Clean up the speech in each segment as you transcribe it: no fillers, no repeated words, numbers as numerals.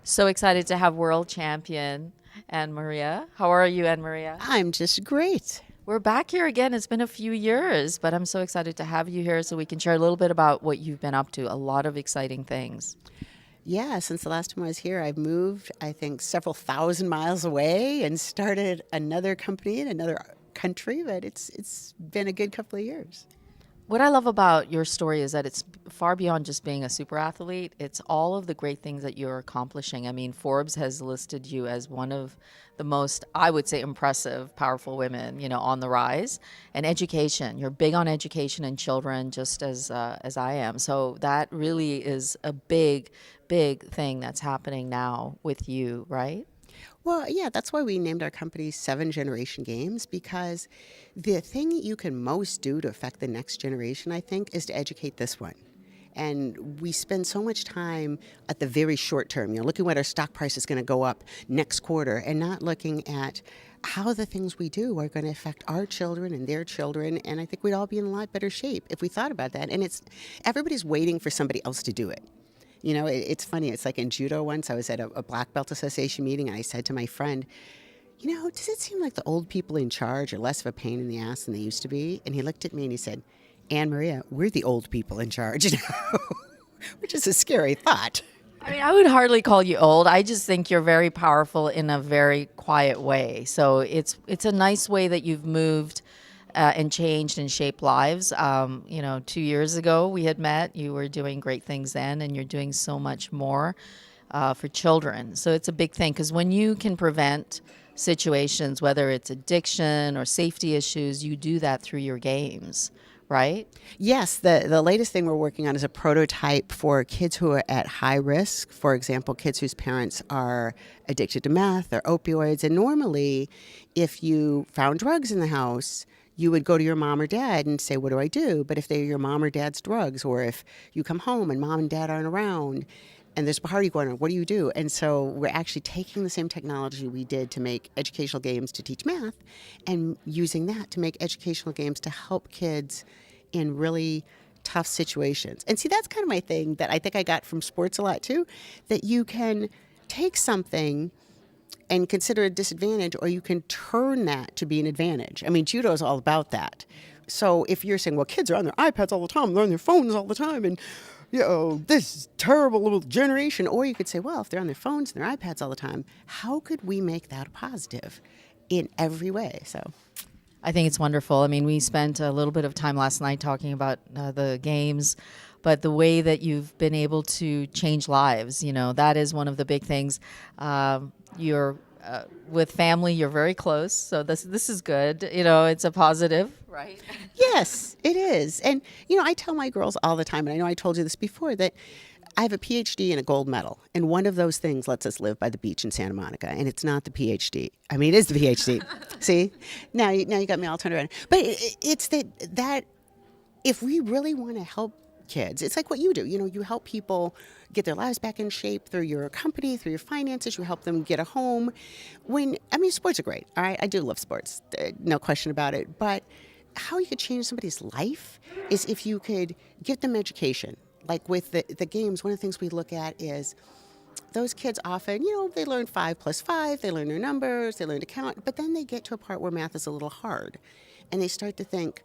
So excited to have world champion AnnMaria. How are you, AnnMaria? I'm just great. We're back here again. It's been a few years, but I'm so excited to have you here so we can share a little bit about what you've been up to. A lot of exciting things. Yeah, since the last time I was here, I've moved, I think, several thousand miles away and started another company in another country, but it's been a good couple of years. What I love about your story is that it's far beyond just being a super athlete. It's all of the great things that you're accomplishing. I mean, Forbes has listed you as one of the most, I would say, impressive, powerful women, on the rise. And education, you're big on education and children, just as I am. So that really is a big, big thing that's happening now with you, right? Well, yeah, that's why we named our company Seven Generation Games, because the thing that you can most do to affect the next generation, I think, is to educate this one. And we spend so much time at the very short term, looking what our stock price is going to go up next quarter and not looking at how the things we do are going to affect our children and their children. And I think we'd all be in a lot better shape if we thought about that. And everybody's waiting for somebody else to do it. It's funny. It's like in judo once, I was at a Black Belt Association meeting, and I said to my friend, does it seem like the old people in charge are less of a pain in the ass than they used to be? And he looked at me and he said, AnnMaria, we're the old people in charge now, which is a scary thought. I mean, I would hardly call you old. I just think you're very powerful in a very quiet way. So it's a nice way that you've moved and changed and shaped lives. 2 years ago we had met. You were doing great things then, and you're doing so much more for children. So it's a big thing because when you can prevent situations, whether it's addiction or safety issues, you do that through your games, right? Yes, the latest thing we're working on is a prototype for kids who are at high risk. For example, kids whose parents are addicted to meth or opioids. And normally, if you found drugs in the house, you would go to your mom or dad and say, what do I do? But if they're your mom or dad's drugs, or if you come home and mom and dad aren't around and there's a party going on, what do you do? And so we're actually taking the same technology we did to make educational games to teach math and using that to make educational games to help kids in really tough situations. And see, that's kind of my thing that I think I got from sports a lot too, that you can take something and consider a disadvantage, or you can turn that to be an advantage. I mean, judo is all about that. So if you're saying, well, kids are on their iPads all the time, they're on their phones all the time, and this terrible little generation. Or you could say, well, if they're on their phones and their iPads all the time, how could we make that a positive in every way? So I think it's wonderful. I mean, we spent a little bit of time last night talking about the games, but the way that you've been able to change lives, that is one of the big things. You're with family, you're very close, so this is good. It's a positive, right? yes, it is. And, I tell my girls all the time, and I know I told you this before, that I have a PhD and a gold medal, and one of those things lets us live by the beach in Santa Monica, and it's not the PhD. I mean, it is the PhD. See? Now you got me all turned around. But it's that if we really want to help kids, it's like what you do. You help people get their lives back in shape through your company, through your finances. You help them get a home. Sports are great. All right, I do love sports, no question about it. But how you could change somebody's life is if you could give them education. Like with the games, one of the things we look at is those kids often, they learn 5 plus 5, they learn their numbers, they learn to count, but then they get to a part where math is a little hard. And they start to think,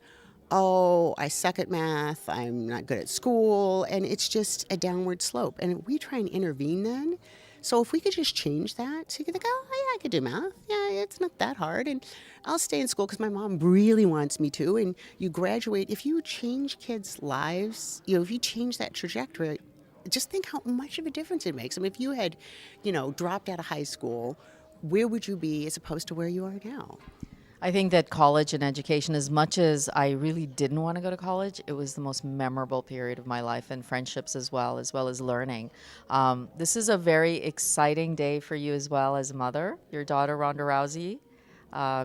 oh, I suck at math, I'm not good at school, and it's just a downward slope. And we try and intervene then. So if we could just change that, so you could think, oh, yeah, I could do math. Yeah, it's not that hard. And I'll stay in school because my mom really wants me to. And you graduate. If you change kids' lives, if you change that trajectory, just think how much of a difference it makes. I mean, if you had, dropped out of high school, where would you be as opposed to where you are now? I think that college and education, as much as I really didn't want to go to college, it was the most memorable period of my life, and friendships as well as learning. This is a very exciting day for you as well as a mother. Your daughter, Ronda Rousey,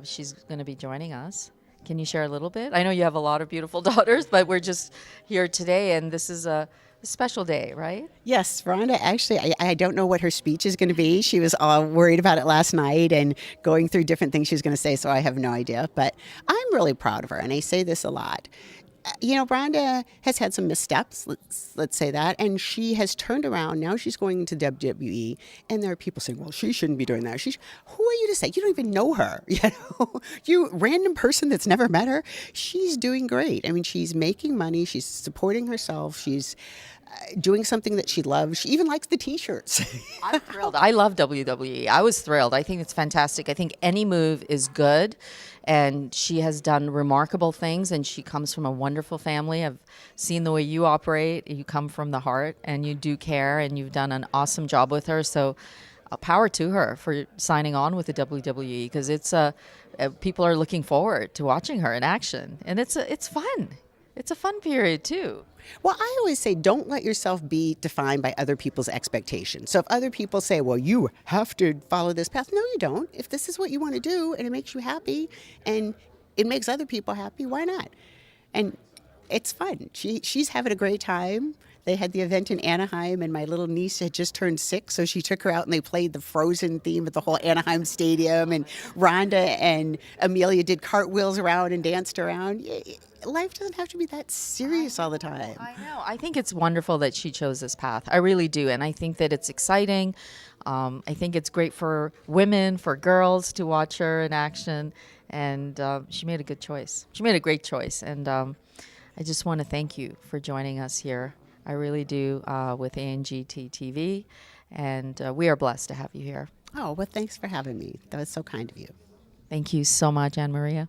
she's going to be joining us. Can you share a little bit? I know you have a lot of beautiful daughters, but we're just here today, and this is a special day, right? Yes, Rhonda, actually, I don't know what her speech is going to be. She was all worried about it last night and going through different things she was going to say, so I have no idea. But I'm really proud of her, and I say this a lot. Rhonda has had some missteps, let's say that, and she has turned around. Now she's going into WWE, and there are people saying, "Well, she shouldn't be doing that." Who are you to say? You don't even know her, you random person that's never met her. She's doing great. I mean, she's making money. She's supporting herself. She's doing something that she loves. She even likes the T-shirts. I'm thrilled. I love WWE. I was thrilled. I think it's fantastic. I think any move is good, and she has done remarkable things, and she comes from a wonderful family. I've seen the way you operate. You come from the heart, and you do care, and you've done an awesome job with her. So power to her for signing on with the WWE, because people are looking forward to watching her in action, and it's fun. It's a fun period too. Well, I always say don't let yourself be defined by other people's expectations. So if other people say, well, you have to follow this path, no, you don't. If this is what you want to do and it makes you happy and it makes other people happy, why not? And it's fun. She's having a great time. They had the event in Anaheim, and my little niece had just turned 6, so she took her out and they played the Frozen theme at the whole Anaheim Stadium. And Rhonda and Amelia did cartwheels around and danced around. Life doesn't have to be that serious all the time. I know. I think it's wonderful that she chose this path. I really do. And I think that it's exciting. I think it's great for women, for girls to watch her in action. And she made a good choice. She made a great choice. And I just want to thank you for joining us here. I really do, with Angt TV. And we are blessed to have you here. Oh, well, thanks for having me. That was so kind of you. Thank you so much, AnnMaria.